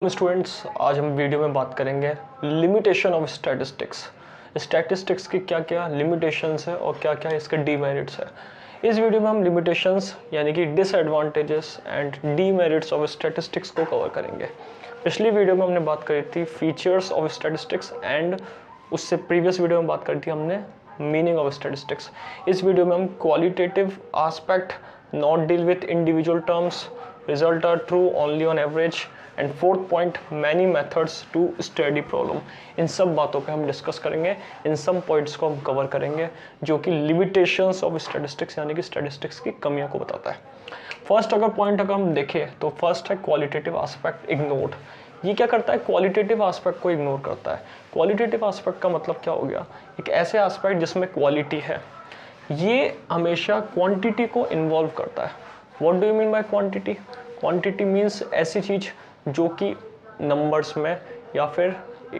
Students, आज हम video में बात करेंगे लिमिटेशन ऑफ स्टैटिस्टिक्स। स्टैटिस्टिक्स की क्या क्या लिमिटेशंस है और क्या क्या इसके डीमेरिट्स है। इस वीडियो में हम लिमिटेशंस यानी कि disadvantages and demerits of statistics को कवर करेंगे। पिछली वीडियो में हमने बात करी थी फीचर्स ऑफ स्टैटिस्टिक्स एंड उससे प्रीवियस वीडियो में बात करी थी हमने मीनिंग ऑफ स्टैटिस्टिक्स। इस वीडियो में हम qualitative aspect, not deal with individual terms, result are true only on average and fourth point many methods to study problem. इन सब बातों पे हम डिस्कस करेंगे, इन सब पॉइंट्स को हम कवर करेंगे जो कि लिमिटेशंस ऑफ स्टैटिस्टिक्स यानी कि स्टैटिस्टिक्स की कमियों को बताता है। फर्स्ट पॉइंट अगर हम देखें तो फर्स्ट है क्वालिटेटिव आस्पेक्ट इग्नोर्ड। ये क्या करता है? क्वालिटेटिव आस्पेक्ट को इग्नोर करता है। क्वालिटेटिव आस्पेक्ट का मतलब क्या हो गया? एक ऐसे आस्पेक्ट जिसमें क्वालिटी है, ये हमेशा क्वांटिटी को इन्वॉल्व करता है। What do you mean by quantity? Quantity means ऐसी चीज जो कि नंबर्स में या फिर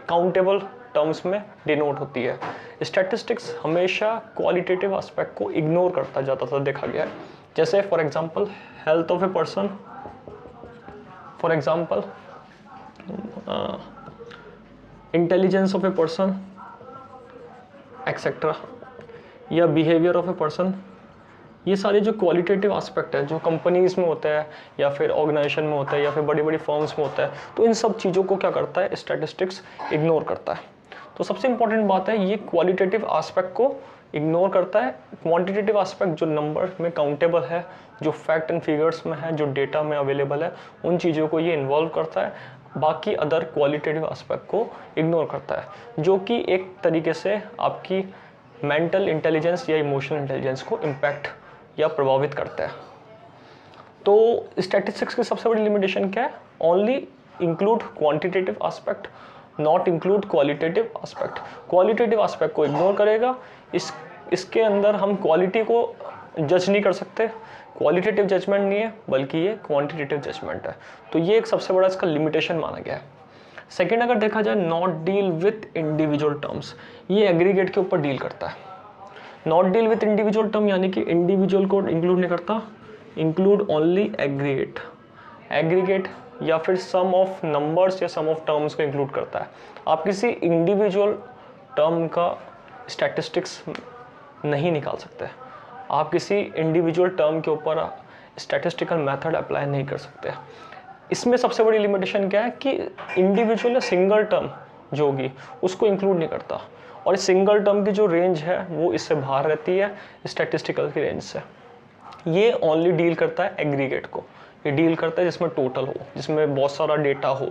काउंटेबल टर्म्स में डिनोट होती है। स्टैटिस्टिक्स हमेशा क्वालिटेटिव एस्पेक्ट को इग्नोर करता ज़्यादातर देखा गया है। जैसे for example health of a person, for example intelligence of a person etcetera, या बिहेवियर ऑफ ए पर्सन। ये सारे जो क्वालिटेटिव एस्पेक्ट है जो कंपनीज में होता है या फिर ऑर्गेनाइजेशन में होता है या फिर बड़ी बड़ी फर्म्स में होता है, तो इन सब चीज़ों को क्या करता है? स्टैटिस्टिक्स इग्नोर करता है। तो सबसे इंपॉर्टेंट बात है, ये क्वालिटेटिव एस्पेक्ट को इग्नोर करता है। क्वांटिटेटिव एस्पेक्ट जो नंबर में काउंटेबल है, जो फैक्ट एंड फिगर्स में है, जो डेटा में अवेलेबल है, उन चीज़ों को ये इन्वॉल्व करता है। बाकी अदर क्वालिटेटिव एस्पेक्ट को इग्नोर करता है, जो कि एक तरीके से आपकी मेंटल इंटेलिजेंस या इमोशनल इंटेलिजेंस को इम्पैक्ट या प्रभावित करता है। तो स्टैटिस्टिक्स की सबसे बड़ी लिमिटेशन क्या है? Only include quantitative aspect, not include qualitative aspect. Qualitative aspect को इग्नोर करेगा। इसके अंदर हम क्वालिटी को जज नहीं कर सकते। क्वालिटेटिव जजमेंट नहीं है बल्कि ये क्वांटिटेटिव जजमेंट है। तो ये एक सबसे बड़ा इसका लिमिटेशन माना गया है। सेकेंड अगर देखा जाए, not deal with individual terms. ये एग्रीगेट के ऊपर डील करता है। Not deal with individual term यानी कि इंडिविजुअल को इंक्लूड नहीं करता, इंक्लूड ओनली एग्रीगेट। एग्रीगेट या फिर सम ऑफ नंबर्स या सम ऑफ टर्म्स को इंक्लूड करता है। आप किसी इंडिविजुअल टर्म का स्टैटिस्टिक्स नहीं निकाल सकते। आप किसी इंडिविजुअल टर्म के ऊपर स्टैटिस्टिकल मेथड अप्लाई नहीं कर सकते। इसमें सबसे बड़ी लिमिटेशन क्या है कि इंडिविजुअल या सिंगल टर्म जो होगी उसको इंक्लूड नहीं करता, और इस सिंगल टर्म की जो रेंज है वो इससे बाहर रहती है स्टैटिस्टिकल की रेंज से। ये ओनली डील करता है एग्रीगेट को। ये डील करता है जिसमें टोटल हो, जिसमें बहुत सारा डेटा हो,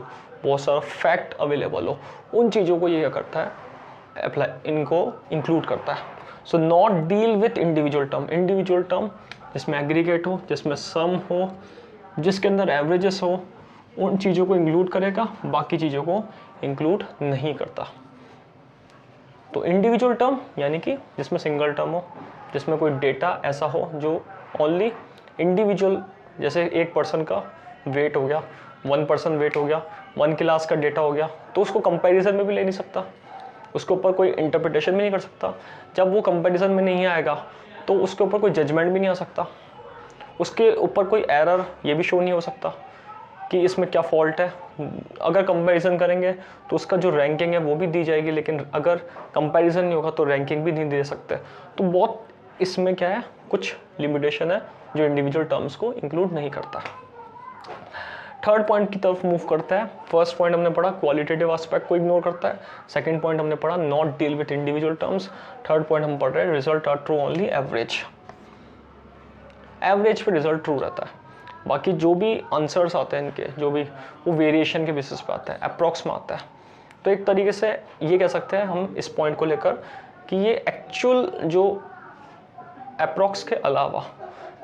बहुत सारा फैक्ट अवेलेबल हो। उन चीज़ों को ये क्या करता है? अप्लाई, इनको इंक्लूड करता है। So not deal with individual term. Individual term जिसमें एग्रीगेट हो, जिसमें सम हो, जिसके अंदर एवरेजेस हो, उन चीज़ों को इंक्लूड करेगा, बाकी चीज़ों को इंक्लूड नहीं करता। तो इंडिविजुअल टर्म यानी कि जिसमें सिंगल टर्म हो, जिसमें कोई डेटा ऐसा हो जो ओनली इंडिविजुअल, जैसे एक पर्सन का वेट हो गया, 1% वेट हो गया, 1 क्लास का डेटा हो गया, तो उसको कंपैरिजन में भी ले नहीं सकता, उसके ऊपर कोई इंटरप्रिटेशन भी नहीं कर सकता। जब वो कंपैरिजन में नहीं आएगा तो उसके ऊपर कोई जजमेंट भी नहीं आ सकता, उसके ऊपर कोई एरर ये भी शो नहीं हो सकता कि इसमें क्या फॉल्ट है। अगर कंपैरिजन करेंगे तो उसका जो रैंकिंग है वो भी दी जाएगी, लेकिन अगर कंपैरिजन नहीं होगा तो रैंकिंग भी नहीं दे सकते। तो बहुत इसमें क्या है, कुछ लिमिटेशन है जो इंडिविजुअल टर्म्स को इंक्लूड नहीं करता। थर्ड पॉइंट की तरफ मूव करता है। फर्स्ट पॉइंट हमने पढ़ा क्वालिटेटिव एस्पेक्ट को इग्नोर करता है। सेकंड पॉइंट हमने पढ़ा not deal with individual terms. Third point हम पढ़ रहे हैं result are true only average. Average पे रिजल्ट ट्रू रहता है, बाकी जो भी आंसर्स आते हैं इनके, जो भी वो वेरिएशन के बेसिस पे आता है, अप्रॉक्स में आता है। तो एक तरीके से ये कह सकते हैं हम इस पॉइंट को लेकर कि ये एक्चुअल जो अप्रॉक्स के अलावा,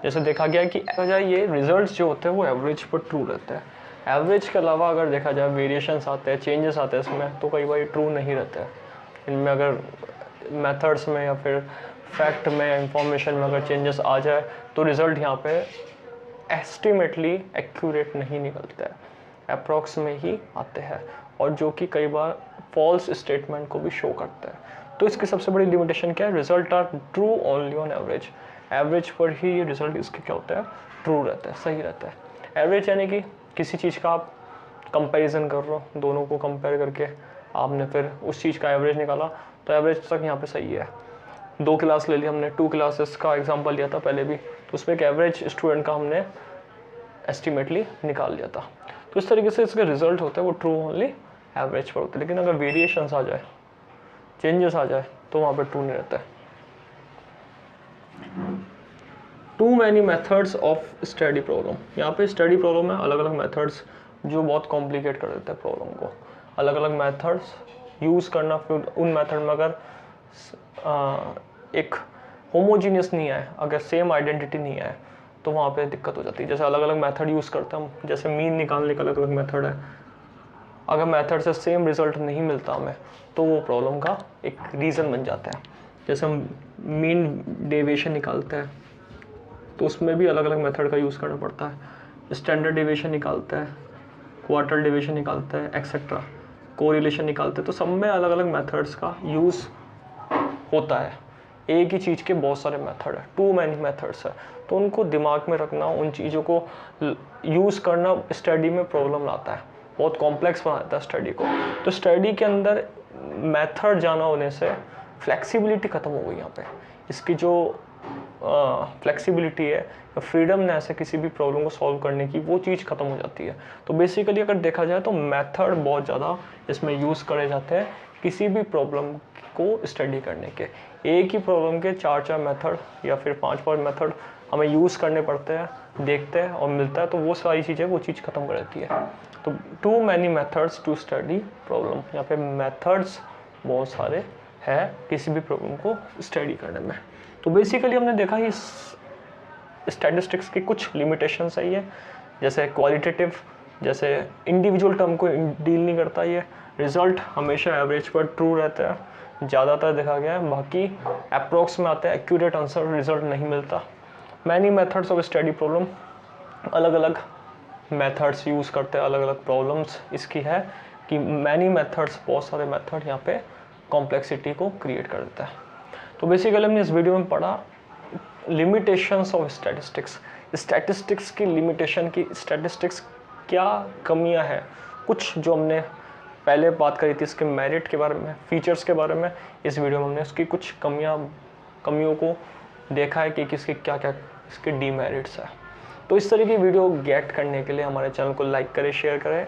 जैसे देखा गया कि ये रिजल्ट्स जो होते हैं वो एवरेज पर ट्रू रहते हैं। एवरेज के अलावा अगर देखा जाए वेरिएशंस आते हैं, चेंजेस आते हैं इसमें, तो कई बार ट्रू नहीं रहते हैं। इनमें अगर मेथड्स में या फिर फैक्ट में, इंफॉर्मेशन में अगर चेंजेस आ जाए तो रिजल्ट यहाँ पे एस्टिमेटली एक्यूरेट नहीं निकलता है, अप्रॉक्स में ही आते हैं, और जो कि कई बार फॉल्स स्टेटमेंट को भी शो करता है। तो इसकी सबसे बड़ी लिमिटेशन क्या है? Result are true only on average. Average पर ही ये रिजल्ट इसके क्या होता है? ट्रू रहता है, सही रहता है। एवरेज यानी कि किसी चीज़ का आप कंपैरिजन कर रहे हो, दोनों को कंपेयर करके आपने फिर उस चीज़ का एवरेज निकाला, तो एवरेज तक यहाँ पे सही है। 2 क्लास ले ली हमने, 2 क्लासेस का एग्जांपल लिया था पहले भी, तो उसमें एक एवरेज स्टूडेंट का हमने एस्टिमेटली निकाल लिया था। तो इस तरीके से इसके रिजल्ट होते हैं वो ट्रू ओनली एवरेज पर होते हैं, लेकिन अगर वेरिएशंस आ जाए, चेंजेस आ जाए, तो वहाँ पे ट्रू नहीं रहता है। Too many methods of study problem, यहाँ पे स्टडी प्रॉब्लम में अलग अलग मेथड्स जो बहुत कॉम्प्लिकेट कर देते हैं प्रॉब्लम को। अलग अलग मेथड्स यूज़ करना, फिर उन मेथड में अगर एक होमोजीनियस नहीं है, अगर सेम आइडेंटिटी नहीं है, तो वहाँ पे दिक्कत हो जाती है। जैसे अलग अलग मेथड यूज़ करते हैं हम, जैसे मीन निकालने का अलग अलग मेथड है, अगर मेथड से सेम रिजल्ट नहीं मिलता हमें, तो वो प्रॉब्लम का एक रीज़न बन जाता है। जैसे हम मीन डेविएशन निकालते हैं, तो उसमें भी अलग अलग मेथड का यूज़ करना पड़ता है। स्टैंडर्ड डेविएशन निकालते हैं, क्वार्टर डेविएशन निकालते हैं, एक्सेट्रा, कोरिलेशन निकालते हैं, तो सब में अलग अलग मेथड्स का यूज़ होता है। एक ही चीज़ के बहुत सारे मेथड है, टू मैनी मेथड्स है, तो उनको दिमाग में रखना, उन चीज़ों को यूज़ करना स्टडी में प्रॉब्लम लाता है, बहुत कॉम्प्लेक्स बनाता है स्टडी को। तो स्टडी के अंदर मेथड जाना होने से फ्लेक्सिबिलिटी ख़त्म हो गई। यहाँ पे इसकी जो फ्लेक्सिबिलिटी है, फ्रीडम ने ऐसे किसी भी प्रॉब्लम को सॉल्व करने की, वो चीज़ ख़त्म हो जाती है। तो बेसिकली अगर देखा जाए तो मेथड बहुत ज़्यादा इसमें यूज़ करे जाते हैं किसी भी प्रॉब्लम को स्टडी करने के। एक ही प्रॉब्लम के 4 मेथड या फिर 5 मेथड हमें यूज़ करने पड़ते हैं, देखते हैं और मिलता है, तो वो सारी चीज़ें वो चीज़ ख़त्म कर देती है। तो too many methods to study problem, यहाँ पे मेथड्स बहुत सारे हैं किसी भी प्रॉब्लम को स्टडी करने में। तो बेसिकली हमने देखा इस स्टैटिस्टिक्स की कुछ लिमिटेशन सही है, जैसे क्वालिटेटिव, जैसे इंडिविजुअल टर्म को डील नहीं करता, ये रिजल्ट हमेशा एवरेज पर ट्रू रहता है, ज़्यादातर देखा गया है। बाकी अप्रोक्स में आते हैं, एक्यूरेट आंसर रिजल्ट नहीं मिलता। Many methods of study problem, अलग अलग मेथड्स यूज़ करते हैं, अलग अलग प्रॉब्लम्स इसकी है कि मैनी मेथड्स, बहुत सारे मेथड यहाँ पे कॉम्प्लेक्सिटी को क्रिएट कर देता है। तो बेसिकली हमने इस वीडियो में पढ़ा लिमिटेशंस ऑफ स्टैटिस्टिक्स, स्टैटिस्टिक्स की लिमिटेशन की, स्टैटिस्टिक्स क्या कमियां हैं, कुछ जो हमने पहले बात करी थी इसके मेरिट के बारे में, फीचर्स के बारे में। इस वीडियो में हमने उसकी कुछ कमियों को देखा है कि किसके क्या क्या इसके डीमेरिट्स है। तो इस तरह की वीडियो गेट करने के लिए हमारे चैनल को लाइक करें, शेयर करें।